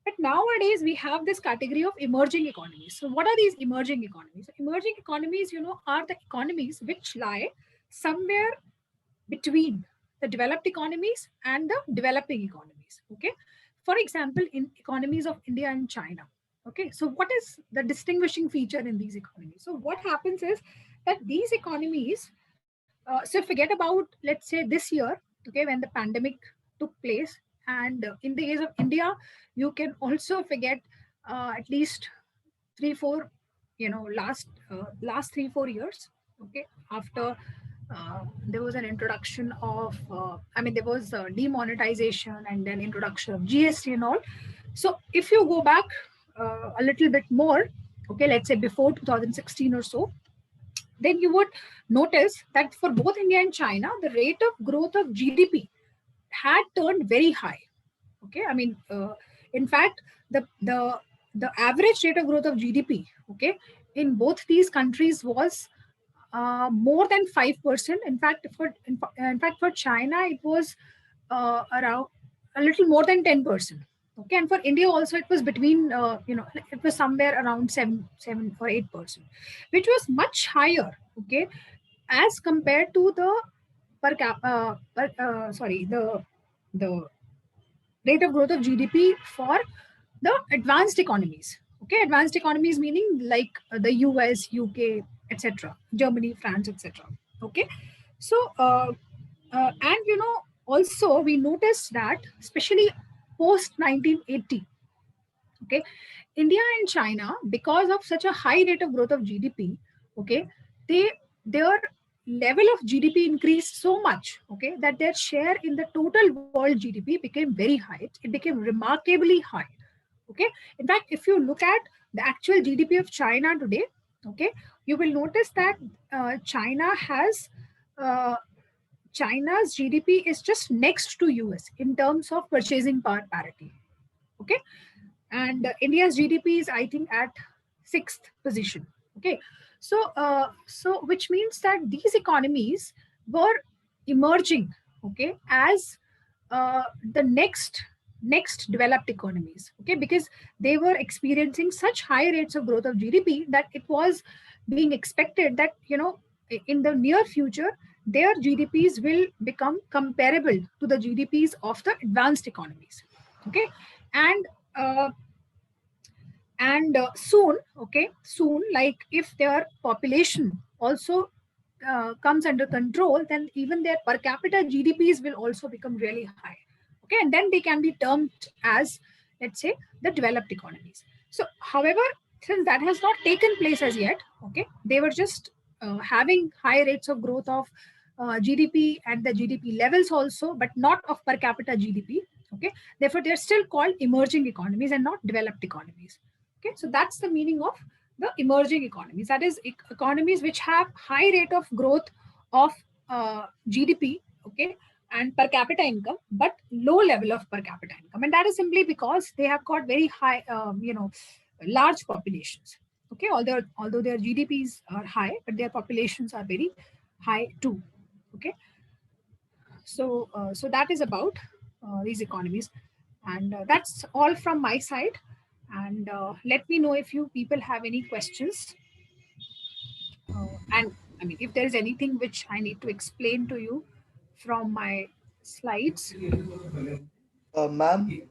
but nowadays we have this category of emerging economies. So what are these emerging economies? Emerging economies are the economies which lie somewhere between the developed economies and the developing economies. Okay, for example, in economies of India and China. Okay, so what is the distinguishing feature in these economies? So what happens is that these economies, so forget about, let's say, this year, okay, when the pandemic took place, and in the case of India, you can also forget at least 3-4 last 3-4 years. Okay, after there was an introduction of there was demonetization and then introduction of GST and all. So if you go back a little bit more, okay, let's say before 2016 or so, then you would notice that for both India and China, the rate of growth of GDP had turned very high. Okay, I mean, in fact, the average rate of growth of GDP, okay, in both these countries was more than 5%. In fact, for China, it was around a little more than 10%. Okay, and for India also, it was between it was somewhere around 7 or 8%, which was much higher. Okay, as compared to the the rate of growth of GDP for the advanced economies. Okay, advanced economies meaning like the US, UK, etc., Germany, France, etc. Okay, so and also we noticed that especially post 1980, okay, India and China, because of such a high rate of growth of GDP, okay, their level of GDP increased so much, okay, that their share in the total world GDP became very high. It became remarkably high. Okay, in fact, if you look at the actual GDP of China today, okay, you will notice that China's GDP is just next to US in terms of purchasing power parity. Okay, and India's GDP is, I think, at 6th position. Okay, so which means that these economies were emerging, okay, as the next developed economies, okay, because they were experiencing such high rates of growth of GDP that it was being expected that, you know, in the near future their GDPs will become comparable to the GDPs of the advanced economies, okay. and uh, soon, okay, soon, like if their population also comes under control, then even their per capita GDPs will also become really high, okay, and then they can be termed as, let's say, the developed economies. So however, since that has not taken place as yet, okay, they were just having high rates of growth of GDP and the GDP levels also, but not of per capita GDP, okay. Therefore they're still called emerging economies and not developed economies, okay. So that's the meaning of the emerging economies, that is economies which have high rate of growth of GDP, okay, and per capita income, but low level of per capita income, and that is simply because they have got very high, large populations, okay. Although their GDPs are high, but their populations are very high too, okay. So so that is about these economies, and that's all from my side. And let me know if you people have any questions. And I mean, if there is anything which I need to explain to you from my slides. Ma'am,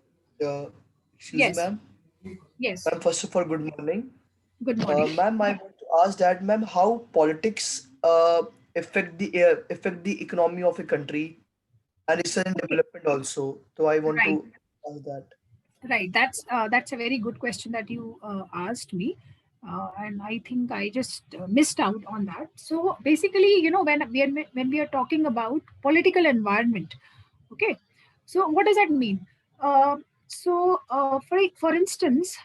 excuse me, Yes, ma'am. yes. Ma'am, first of all, good morning. Good morning. Ma'am, I want to ask that, ma'am, how politics affect the economy of a country and its development also. So I want Right, to ask that. right. That's a very good question that you asked me, and I think I just missed out on that. So basically, you know, when we are talking about political environment, okay. So what does that mean? For instance,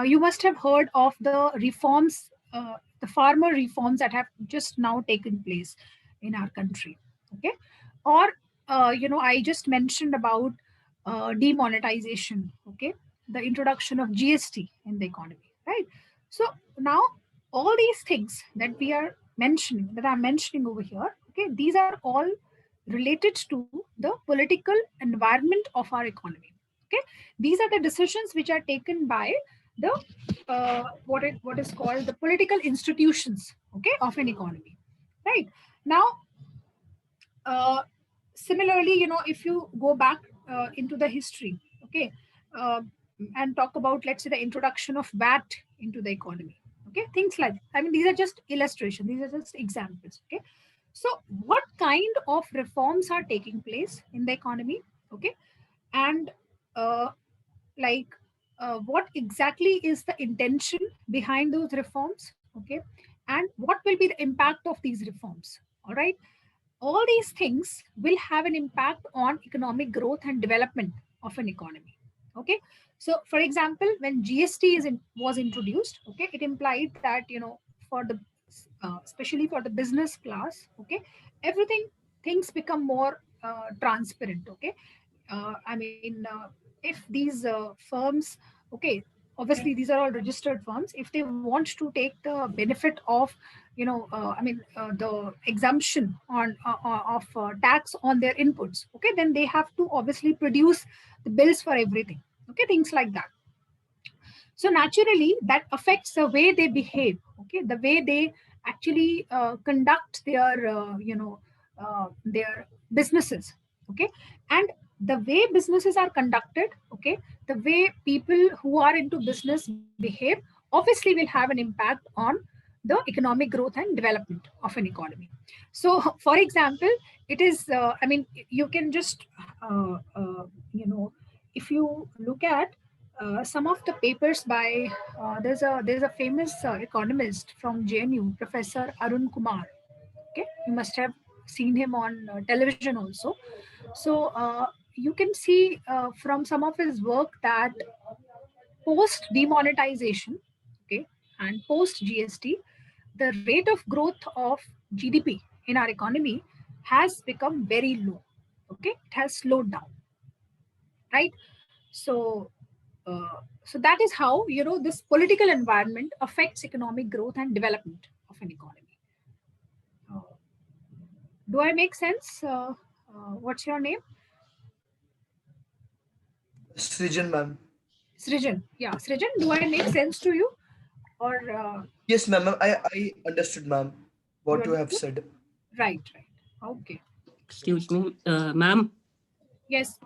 you must have heard of the reforms, the farmer reforms that have just now taken place in our country, okay. Or you know, I just mentioned about demonetization, okay, the introduction of GST in the economy, right? So now all these things that we are mentioning, that I'm mentioning over here, okay, these are all related to the political environment of our economy, okay. These are the decisions which are taken by the what is called the political institutions, okay, of an economy, right? Now uh, similarly, you know, if you go back into the history, okay, uh, and talk about, let's say, the introduction of VAT into the economy, okay, things like, I mean, these are just illustrations, these are just examples, okay. So what kind of reforms are taking place in the economy, okay, and uh, like what exactly is the intention behind those reforms, okay, and what will be the impact of these reforms, all right. All these things will have an impact on economic growth and development of an economy, okay. So for example, when GST was introduced, okay, it implied that, you know, for the especially for the business class, okay, everything, things become more transparent, okay. I mean, if these firms, okay, obviously these are all registered firms, if they want to take the benefit of, you know, I mean, the exemption on of tax on their inputs, okay, then they have to obviously produce the bills for everything, okay, things like that. So naturally that affects the way they behave, okay, the way they actually conduct their their businesses, okay. And the way businesses are conducted, okay, the way people who are into business behave obviously will have an impact on the economic growth and development of an economy. So for example, it is I mean, you can just you know, if you look at some of the papers by there's a famous economist from JNU, Professor Arun Kumar. Okay, you must have seen him on television also. So you can see from some of his work that post demonetization, okay, and post GST, the rate of growth of GDP in our economy has become very low. Okay, it has slowed down, right? So so that is how, you know, this political environment affects economic growth and development of an economy. Uh, do I make sense? What's your name? Srijan, ma'am. Srijan. Yeah, Srijan, do I make sense to you? Or Yes, ma'am. I understood, ma'am, what you have understood? said. Right. Okay. Excuse me, ma'am. Yes.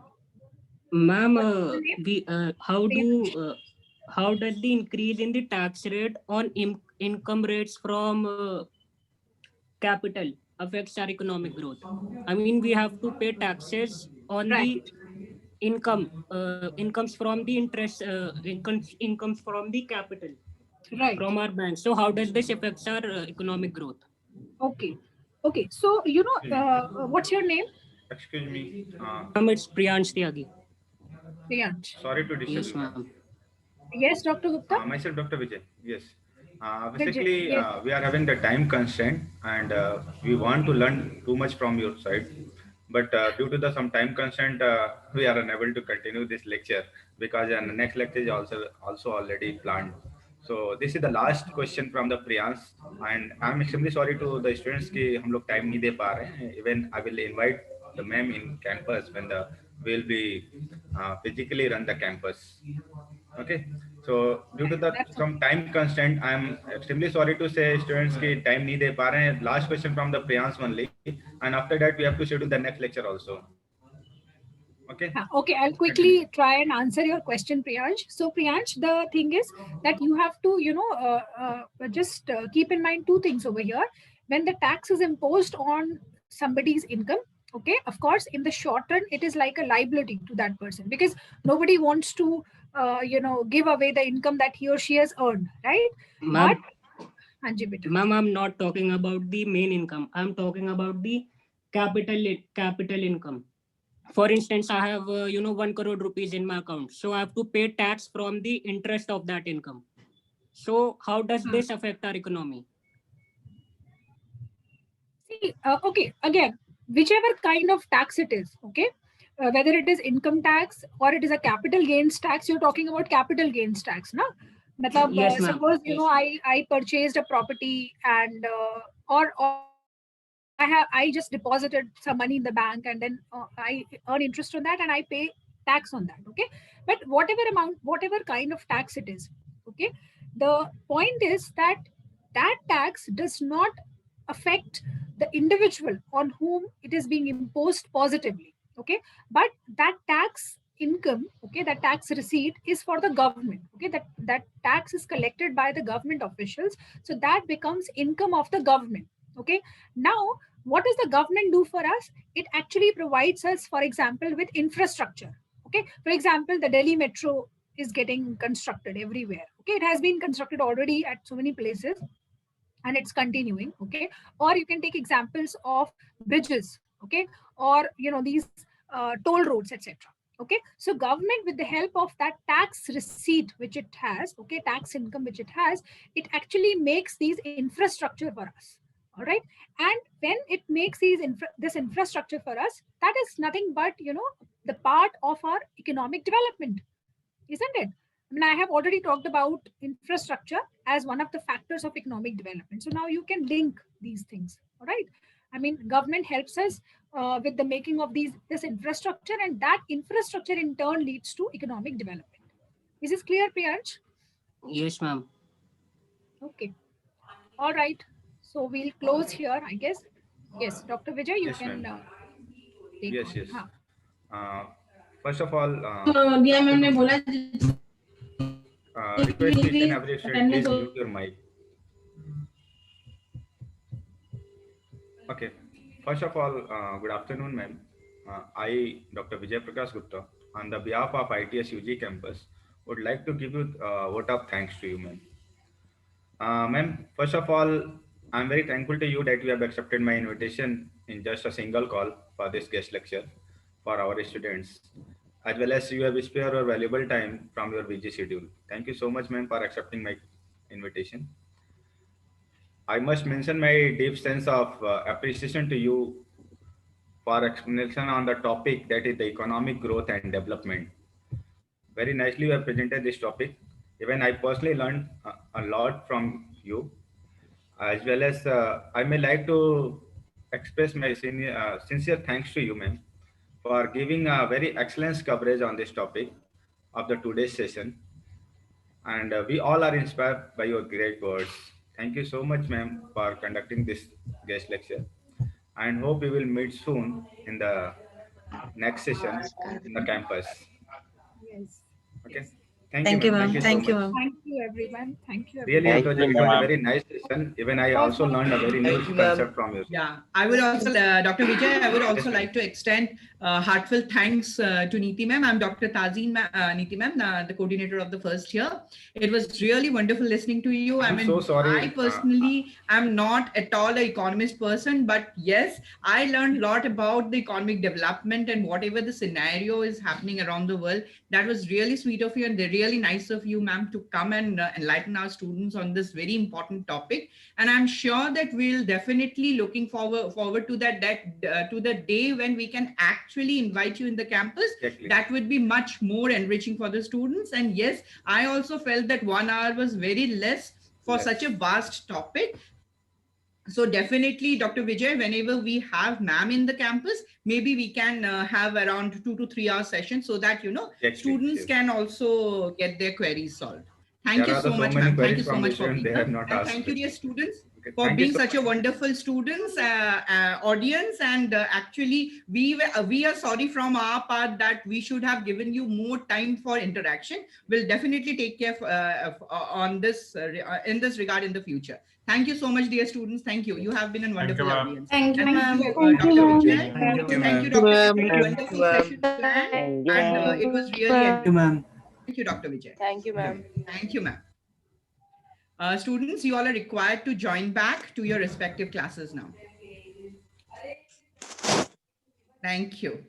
Ma'am, What's the name? how does the increase in the tax rate on income rates from capital affects our economic growth? I mean, we have to pay taxes on Right. the incomes from the incomes from the capital Right. from our banks. So how does this affect our economic growth? Okay. Okay. So what's your name? Excuse me. It's Priyansh Tyagi. Priyansh. Sorry to disturb Yes, you, ma'am. ma'am. Yes, Dr. Gupta. Myself, Dr. Vijay. Yes. Vijay, Basically, yes. we are having the time constraint, and we want to learn too much from your side. But due to the some time constraint, we are unable to continue this lecture because the next lecture is also already planned. So this is the last question from the Priyansh, and I'm extremely sorry to the students कि हम लोग time नहीं दे पा रहे हैं. Even I will invite the ma'am in campus when the will be physically run the campus. Okay. So due to the some time constraint, I'm extremely sorry to say students की time नहीं दे पा रहे हैं. Last question from the Priyansh only, and after that we have to schedule the next lecture also. Okay. Okay, I'll quickly try and answer your question, Priyansh. So Priyansh, the thing is that you have to, just keep in mind two things over here. When the tax is imposed on somebody's income, okay, of course, in the short run, it is like a liability to that person because nobody wants to, give away the income that he or she has earned, right? Ma'am, Hanji beta. ma'am, I'm not talking about the main income. I'm talking about the capital income. For instance, I have 1 crore rupees in my account, so I have to pay tax from the interest of that income. So how does this affect our economy? See, okay, again, whichever kind of tax it is, okay, whether it is income tax or it is a capital gains tax, you're talking about capital gains tax, no? Matlab, Yes, ma'am. suppose Yes. I purchased a property and or I just deposited some money in the bank and then I earn interest on that and I pay tax on that, okay? But whatever kind of tax it is, okay, the point is that that tax does not affect the individual on whom it is being imposed positively, okay? But that tax income, okay, that tax receipt is for the government, okay? That tax is collected by the government officials, so that becomes income of the government, okay? Now what does the government do for us? It actually provides us, for example, with infrastructure, okay? For example, the Delhi metro is getting constructed everywhere, okay? It has been constructed already at so many places and it's continuing, okay? Or you can take examples of bridges, okay? Or these toll roads, etc. Okay, so government, with the help of that tax receipt which it has, okay, tax income which it has, it actually makes these infrastructure for us. All right, and when it makes this infrastructure for us, that is nothing but the part of our economic development, isn't it? I mean, I have already talked about infrastructure as one of the factors of economic development. So now you can link these things. All right. I mean, government helps us with the making of this infrastructure, and that infrastructure in turn leads to economic development. Is this clear, Priyansh? Yes, ma'am. Okay. All right. So we'll close here, I guess. Yes, Dr. Vijay, you Yes, can ma'am. take Yes, on. yes. Huh. First of all, request each and every student, please mute your mic. Okay. First of all, good afternoon, ma'am. I, Dr. Vijay Prakash Gupta, on the behalf of ITS UG campus, would like to give you a vote of thanks to you, ma'am. Ma'am, first of all, I'm very thankful to you that you have accepted my invitation in just a single call for this guest lecture for our students, as well as you have spared your valuable time from your busy schedule. Thank you so much, ma'am, for accepting my invitation. I must mention my deep sense of appreciation to you for explanation on the topic, that is the economic growth and development. Very nicely you have presented this topic. Even I personally learned a lot from you, as well as I may like to express my sincere thanks to you, ma'am, for giving a very excellent coverage on this topic. of the today's session. And we all are inspired by your great words. Thank you so much, ma'am, for conducting this guest lecture. And hope we will meet soon in the next session in the campus. Yes. Okay. Yes. Thank you, ma'am. so Thank you, much. ma'am. Thank you, everyone. Thank you. Really, everyone. it was a very nice session. Even I also learned a very new Thank you, ma'am. concept from you. Yeah, I would also, Dr. Vijay, I would also like to extend heartfelt thanks to Neeti ma'am. I'm Dr. Tazeen Neeti ma'am, the coordinator of the first year. It was really wonderful listening to you. I'm so sorry. I personally am not at all an economist person, but yes, I learned a lot about the economic development and whatever the scenario is happening around the world. That was really sweet of you and really nice of you, ma'am, to come and enlighten our students on this very important topic. And I'm sure that we'll definitely looking forward to that to the day when we can actually invite you in the campus. Exactly. That would be much more enriching for the students. And yes, I also felt that 1 hour was very less for Yes. such a vast topic. So definitely, Dr. Vijay, whenever we have ma'am in the campus, maybe we can have around 2 to 3 hour session so that, you know, Exactly, students yes. can also get their queries solved. Thank There you are so so much, many ma'am. Thank queries you so from much the for students being they here. have not And asked thank you, me. dear students, Okay, for thank you being so such a much. wonderful students, audience. And actually, we are sorry from our part that we should have given you more time for interaction. We'll definitely take care on this in this regard in the future. Thank you so much, dear students. Thank you. You have been a wonderful audience. Thank you, And ma'am. Thank Dr. you, ma'am. Vijay. Thank you, Thank you, ma'am. Dr. Thank Vijay. Wonderful you, ma'am. session planned. Thank you, And ma'am. it was really Thank you, ma'am. Thank you, Dr. Vijay. Thank you, ma'am. Thank you, ma'am. Students, you all are required to join back to your respective classes now. Thank you.